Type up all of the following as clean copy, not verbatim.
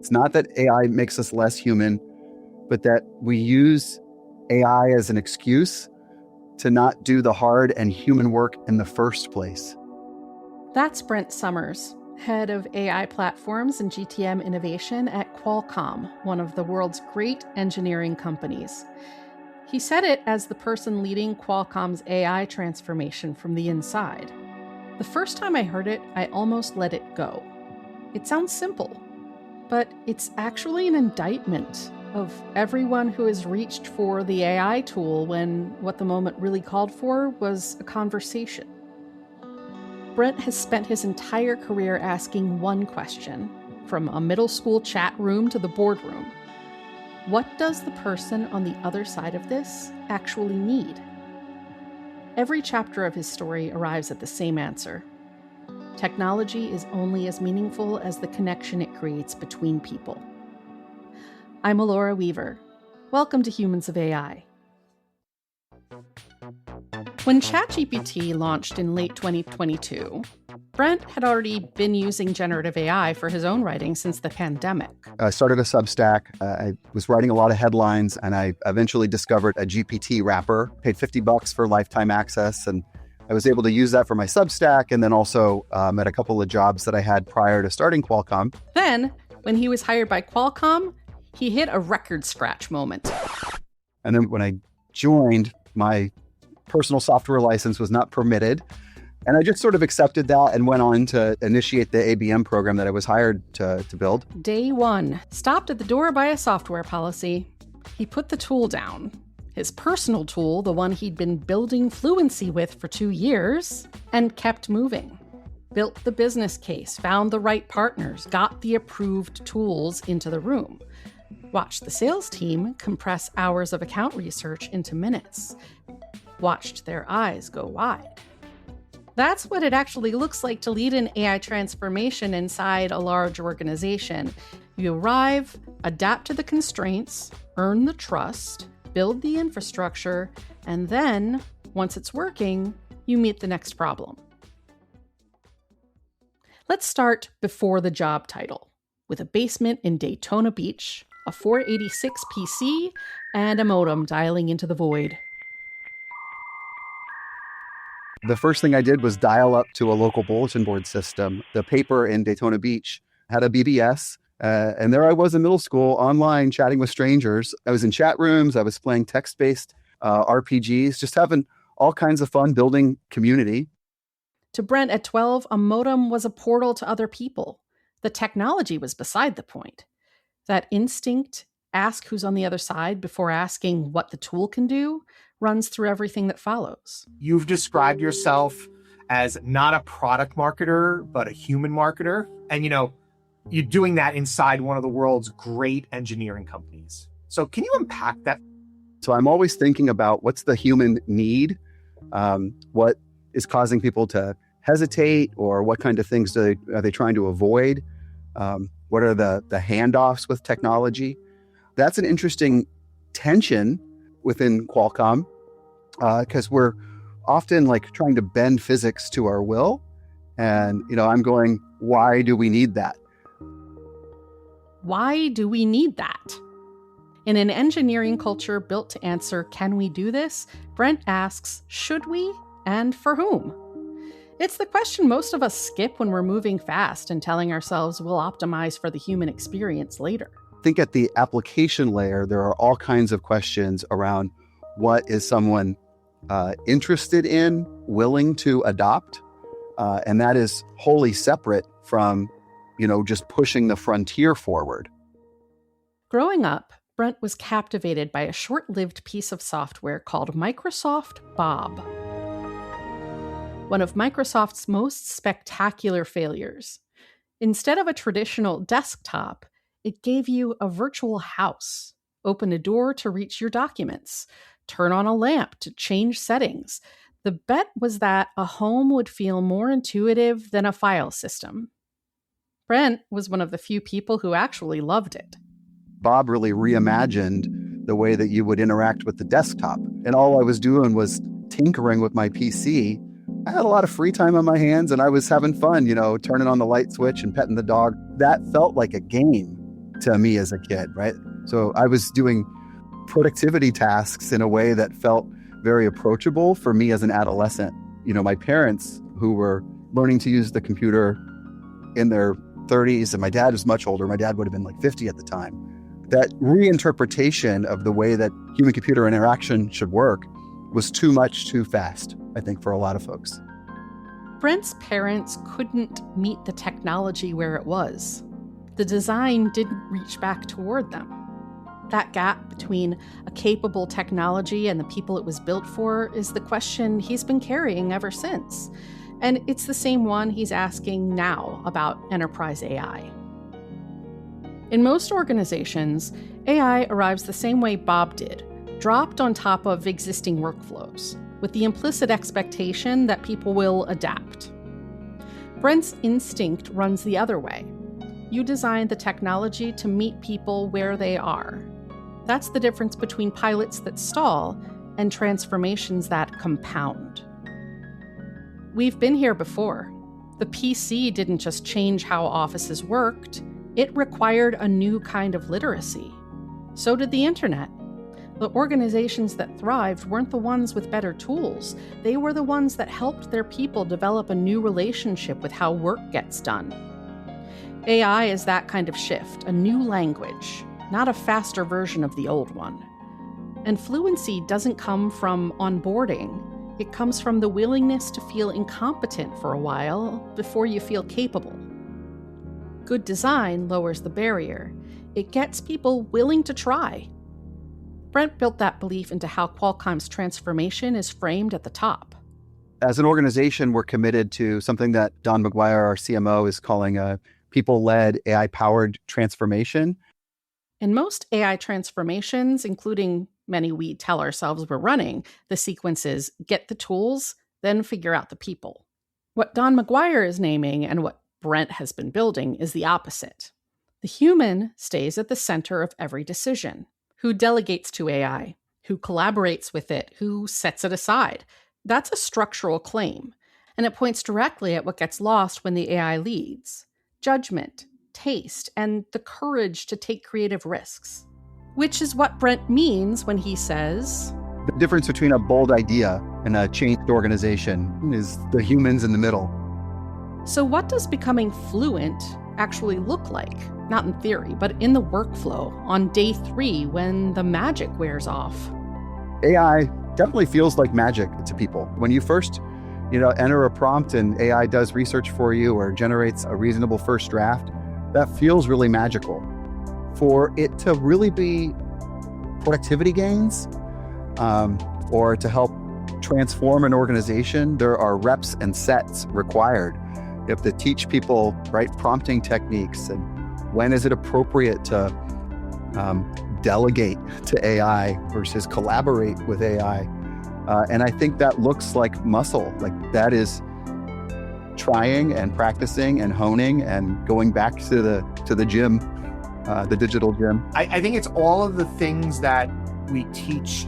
It's not that AI makes us less human, but that we use AI as an excuse to not do the hard and human work in the first place. That's Brent Summers, head of AI platforms and GTM innovation at Qualcomm, one of the world's great engineering companies. He said it as the person leading Qualcomm's AI transformation from the inside. The first time I heard it, I almost let it go. It sounds simple, but it's actually an indictment of everyone who has reached for the AI tool when what the moment really called for was a conversation. Brent has spent his entire career asking one question, from a middle school chat room to the boardroom. What does the person on the other side of this actually need? Every chapter of his story arrives at the same answer. Technology is only as meaningful as the connection it creates between people. I'm Alaura Weaver. Welcome to Humans of AI. When ChatGPT launched in late 2022, Brent had already been using generative AI for his own writing since the pandemic. I started a Substack. I was writing a lot of headlines, and I eventually discovered a GPT wrapper, paid $50 for lifetime access, and I was able to use that for my Substack, and then also at a couple of jobs that I had prior to starting Qualcomm. Then, when he was hired by Qualcomm, he hit a record scratch moment. And then when I joined, my personal software license was not permitted. And I just sort of accepted that and went on to initiate the ABM program that I was hired to build. Day one, stopped at the door by a software policy. He put the tool down. His personal tool, the one he'd been building fluency with for 2 years, and kept moving. Built the business case, found the right partners, got the approved tools into the room. Watched the sales team compress hours of account research into minutes. Watched their eyes go wide. That's what it actually looks like to lead an AI transformation inside a large organization. You arrive, adapt to the constraints, earn the trust, build the infrastructure, and then, once it's working, you meet the next problem. Let's start before the job title, with a basement in Daytona Beach, a 486 PC, and a modem dialing into the void. The first thing I did was dial up to a local bulletin board system. The paper in Daytona Beach had a BBS, and there I was in middle school, online, chatting with strangers. I was in chat rooms, I was playing text-based RPGs, just having all kinds of fun building community. To Brent, at 12, a modem was a portal to other people. The technology was beside the point. That instinct, ask who's on the other side before asking what the tool can do, runs through everything that follows. You've described yourself as not a product marketer, but a human marketer. And, you're doing that inside one of the world's great engineering companies. So can you unpack that? So I'm always thinking about what's the human need, what is causing people to hesitate, or what kind of things are they trying to avoid? What are the handoffs with technology? That's an interesting tension within Qualcomm, because we're often trying to bend physics to our will. And, I'm going, why do we need that? Why do we need that? In an engineering culture built to answer, can we do this? Brent asks, should we, and for whom? It's the question most of us skip when we're moving fast and telling ourselves we'll optimize for the human experience later. I think at the application layer, there are all kinds of questions around what is someone interested in, willing to adopt, and that is wholly separate from, just pushing the frontier forward. Growing up, Brent was captivated by a short-lived piece of software called Microsoft Bob. One of Microsoft's most spectacular failures. Instead of a traditional desktop, it gave you a virtual house, open a door to reach your documents, turn on a lamp to change settings. The bet was that a home would feel more intuitive than a file system. Brent was one of the few people who actually loved it. Bob really reimagined the way that you would interact with the desktop. And all I was doing was tinkering with my PC. I had a lot of free time on my hands, and I was having fun, turning on the light switch and petting the dog. That felt like a game. to me as a kid, right? So I was doing productivity tasks in a way that felt very approachable for me as an adolescent. My parents, who were learning to use the computer in their 30s, and my dad was much older. My dad would have been like 50 at the time. That reinterpretation of the way that human-computer interaction should work was too much, too fast, I think, for a lot of folks. Brent's parents couldn't meet the technology where it was. The design didn't reach back toward them. That gap between a capable technology and the people it was built for is the question he's been carrying ever since. And it's the same one he's asking now about enterprise AI. In most organizations, AI arrives the same way Bob did, dropped on top of existing workflows, with the implicit expectation that people will adapt. Brent's instinct runs the other way. You design the technology to meet people where they are. That's the difference between pilots that stall and transformations that compound. We've been here before. The PC didn't just change how offices worked, it required a new kind of literacy. So did the internet. The organizations that thrived weren't the ones with better tools. They were the ones that helped their people develop a new relationship with how work gets done. AI is that kind of shift, a new language, not a faster version of the old one. And fluency doesn't come from onboarding. It comes from the willingness to feel incompetent for a while before you feel capable. Good design lowers the barrier. It gets people willing to try. Brent built that belief into how Qualcomm's transformation is framed at the top. As an organization, we're committed to something that Don McGuire, our CMO, is calling a people-led AI-powered transformation. In most AI transformations, including many we tell ourselves we're running, the sequence is get the tools, then figure out the people. What Don McGuire is naming and what Brent has been building is the opposite. The human stays at the center of every decision. Who delegates to AI? Who collaborates with it? Who sets it aside? That's a structural claim, and it points directly at what gets lost when the AI leads: judgment, taste, and the courage to take creative risks. Which is what Brent means when he says, the difference between a bold idea and a changed organization is the humans in the middle. So what does becoming fluent actually look like? Not in theory, but in the workflow on day 3 when the magic wears off. AI definitely feels like magic to people. When you first, enter a prompt and AI does research for you or generates a reasonable first draft, that feels really magical. For it to really be productivity gains, or to help transform an organization, there are reps and sets required. You have to teach people prompting techniques and when is it appropriate to delegate to AI versus collaborate with AI. And I think that looks like muscle. Like that is trying and practicing and honing and going back to the gym, the digital gym. I think it's all of the things that we teach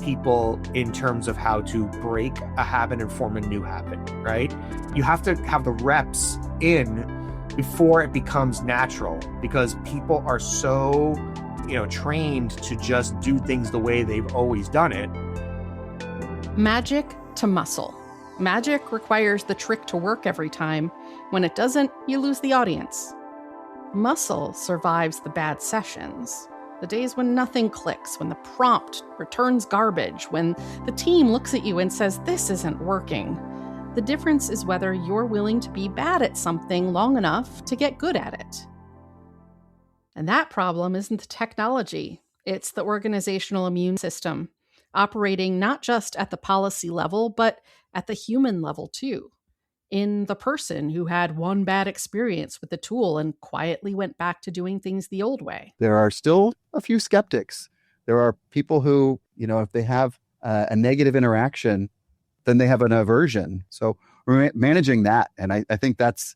people in terms of how to break a habit and form a new habit, right? You have to have the reps in before it becomes natural, because people are so, trained to just do things the way they've always done it. Magic to muscle. Magic requires the trick to work every time. When it doesn't, you lose the audience. Muscle survives the bad sessions. The days when nothing clicks, when the prompt returns garbage, when the team looks at you and says, this isn't working. The difference is whether you're willing to be bad at something long enough to get good at it. And that problem isn't the technology. It's the organizational immune system, operating not just at the policy level, but at the human level too. In the person who had one bad experience with the tool and quietly went back to doing things the old way. There are still a few skeptics. There are people who, if they have a negative interaction, then they have an aversion. So we're managing that. And I think that's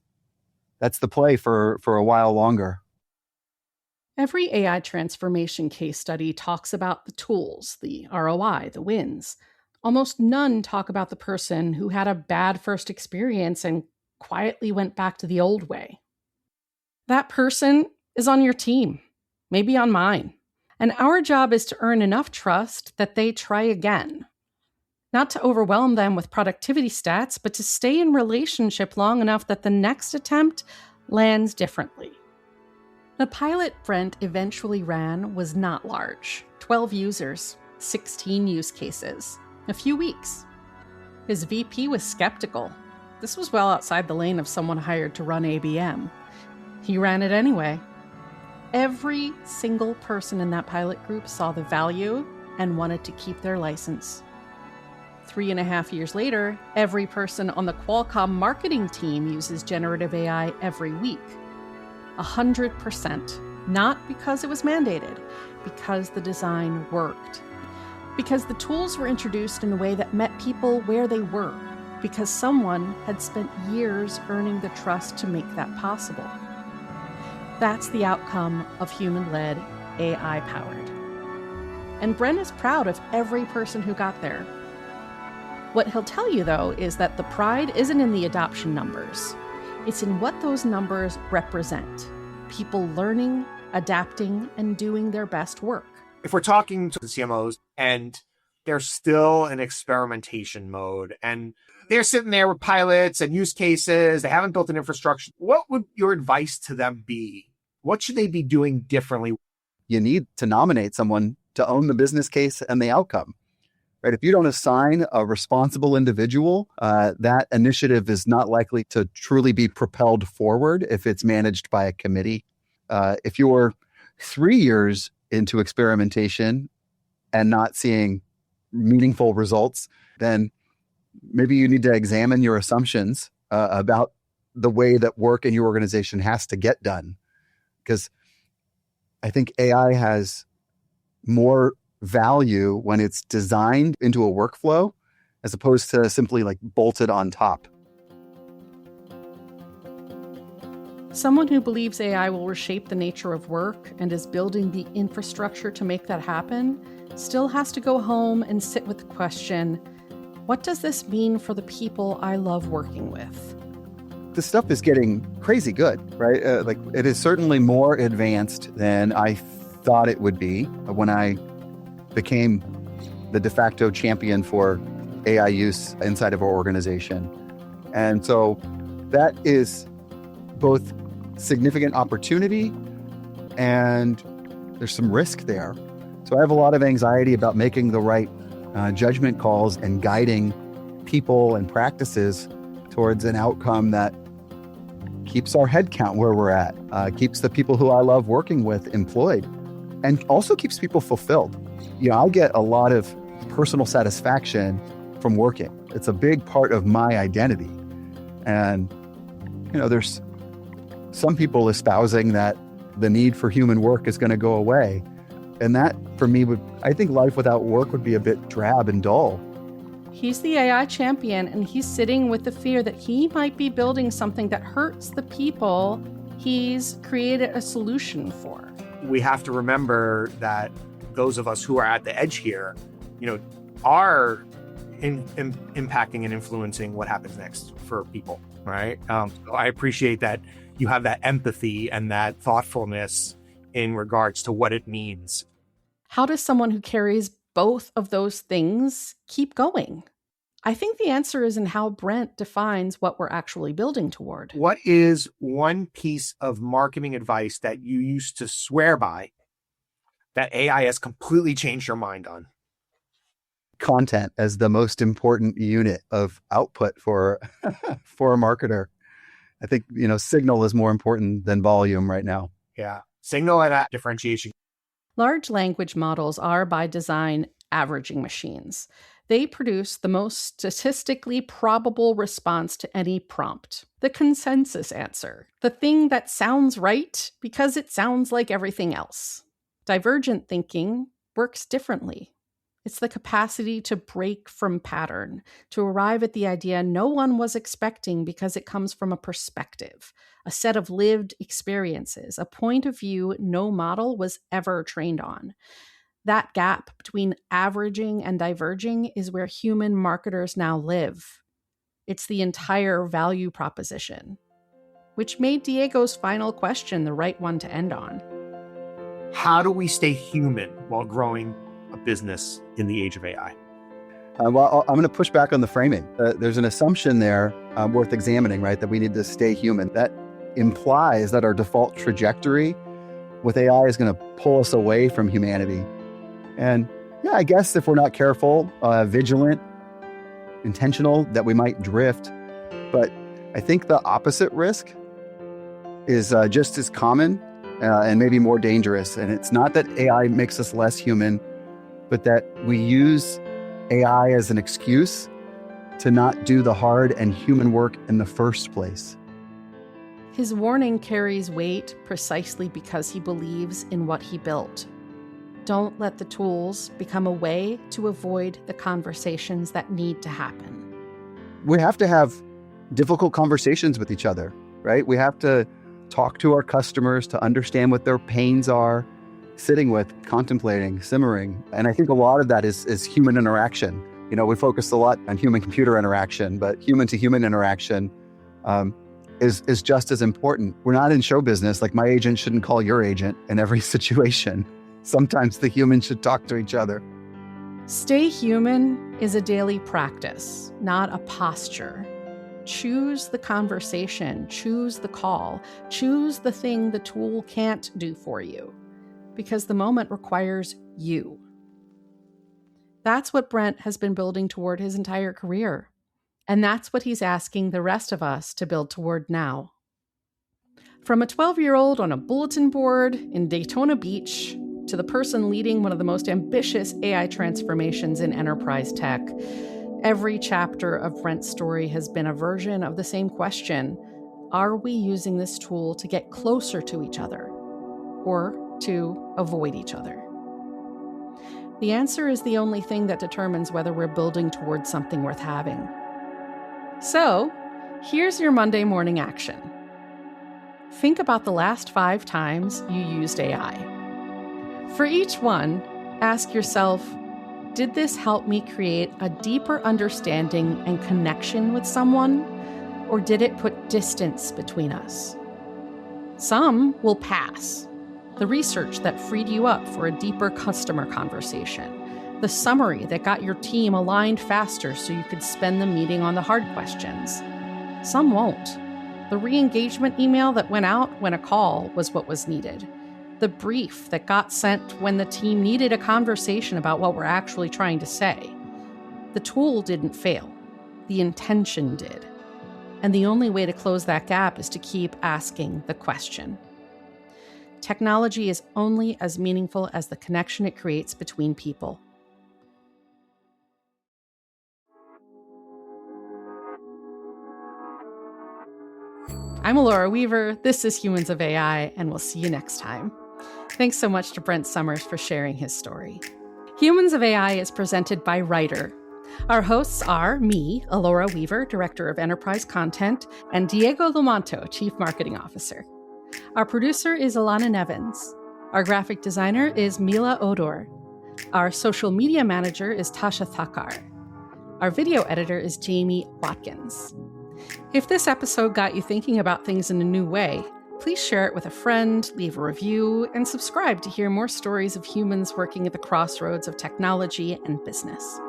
the play for a while longer. Every AI transformation case study talks about the tools, the ROI, the wins. Almost none talk about the person who had a bad first experience and quietly went back to the old way. That person is on your team, maybe on mine. And our job is to earn enough trust that they try again. Not to overwhelm them with productivity stats, but to stay in relationship long enough that the next attempt lands differently. The pilot Brent eventually ran was not large. 12 users, 16 use cases, a few weeks. His VP was skeptical. This was well outside the lane of someone hired to run ABM. He ran it anyway. Every single person in that pilot group saw the value and wanted to keep their license. 3.5 years later, every person on the Qualcomm marketing team uses generative AI every week. 100%. Not because it was mandated, because the design worked. Because the tools were introduced in a way that met people where they were. Because someone had spent years earning the trust to make that possible. That's the outcome of human-led, AI-powered. And Brent is proud of every person who got there. What he'll tell you, though, is that the pride isn't in the adoption numbers. It's in what those numbers represent. People learning, adapting, and doing their best work. If we're talking to the CMOs and they're still in experimentation mode and they're sitting there with pilots and use cases, they haven't built an infrastructure, what would your advice to them be? What should they be doing differently? You need to nominate someone to own the business case and the outcome. Right? If you don't assign a responsible individual, that initiative is not likely to truly be propelled forward if it's managed by a committee. If you're 3 years into experimentation and not seeing meaningful results, then maybe you need to examine your assumptions about the way that work in your organization has to get done. Because I think AI has more value when it's designed into a workflow as opposed to simply like bolted on top. Someone who believes AI will reshape the nature of work and is building the infrastructure to make that happen still has to go home and sit with the question, what does this mean for the people I love working with? This stuff is getting crazy good, right? It is certainly more advanced than I thought it would be when I became the de facto champion for AI use inside of our organization. And so that is both significant opportunity and there's some risk there. So I have a lot of anxiety about making the right judgment calls and guiding people and practices towards an outcome that keeps our headcount where we're at, keeps the people who I love working with employed, and also keeps people fulfilled. You know, I get a lot of personal satisfaction from working. It's a big part of my identity. And, you know, there's some people espousing that the need for human work is going to go away. And that, for me, I think life without work would be a bit drab and dull. He's the AI champion, and he's sitting with the fear that he might be building something that hurts the people he's created a solution for. We have to remember that those of us who are at the edge here, you know, are impacting and influencing what happens next for people, right? So I appreciate that you have that empathy and that thoughtfulness in regards to what it means. How does someone who carries both of those things keep going? I think the answer is in how Brent defines what we're actually building toward. What is one piece of marketing advice that you used to swear by that AI has completely changed your mind on? Content as the most important unit of output for for a marketer. I think, you know, signal is more important than volume right now. Yeah. Signal and differentiation. Large language models are, by design, averaging machines. They produce the most statistically probable response to any prompt, the consensus answer, the thing that sounds right because it sounds like everything else. Divergent thinking works differently. It's the capacity to break from pattern, to arrive at the idea no one was expecting because it comes from a perspective, a set of lived experiences, a point of view no model was ever trained on. That gap between averaging and diverging is where human marketers now live. It's the entire value proposition, which made Diego's final question the right one to end on. How do we stay human while growing a business in the age of AI? Well, I'm going to push back on the framing. There's an assumption there worth examining, right? That we need to stay human. That implies that our default trajectory with AI is going to pull us away from humanity. And yeah, I guess if we're not careful, vigilant, intentional, that we might drift. But I think the opposite risk is just as common and maybe more dangerous. And it's not that AI makes us less human, but that we use AI as an excuse to not do the hard and human work in the first place. His warning carries weight precisely because he believes in what he built. Don't let the tools become a way to avoid the conversations that need to happen. We have to have difficult conversations with each other, right? We have to talk to our customers to understand what their pains are, sitting with, contemplating, simmering. And I think a lot of that is human interaction. You know, we focus a lot on human-computer interaction, but human-to-human interaction is just as important. We're not in show business. Like, my agent shouldn't call your agent in every situation. Sometimes the humans should talk to each other. Stay human is a daily practice, not a posture. Choose the conversation, choose the call, choose the thing the tool can't do for you, because the moment requires you. That's what Brent has been building toward his entire career. And that's what he's asking the rest of us to build toward now. From a 12-year-old on a bulletin board in Daytona Beach to the person leading one of the most ambitious AI transformations in enterprise tech, every chapter of Brent's story has been a version of the same question. Are we using this tool to get closer to each other or to avoid each other? The answer is the only thing that determines whether we're building towards something worth having. So, here's your Monday morning action. Think about the last 5 times you used AI. For each one, ask yourself, did this help me create a deeper understanding and connection with someone, or did it put distance between us? Some will pass. The research that freed you up for a deeper customer conversation. The summary that got your team aligned faster so you could spend the meeting on the hard questions. Some won't. The re-engagement email that went out when a call was what was needed. The brief that got sent when the team needed a conversation about what we're actually trying to say. The tool didn't fail. The intention did. And the only way to close that gap is to keep asking the question. Technology is only as meaningful as the connection it creates between people. I'm Alaura Weaver, this is Humans of AI, and we'll see you next time. Thanks so much to Brent Summers for sharing his story. Humans of AI is presented by Writer. Our hosts are me, Alaura Weaver, Director of Enterprise Content, and Diego Lomanto, Chief Marketing Officer. Our producer is Alana Nevins. Our graphic designer is Mila Odor. Our social media manager is Tasha Thakar. Our video editor is Jamie Watkins. If this episode got you thinking about things in a new way, please share it with a friend, leave a review, and subscribe to hear more stories of humans working at the crossroads of technology and business.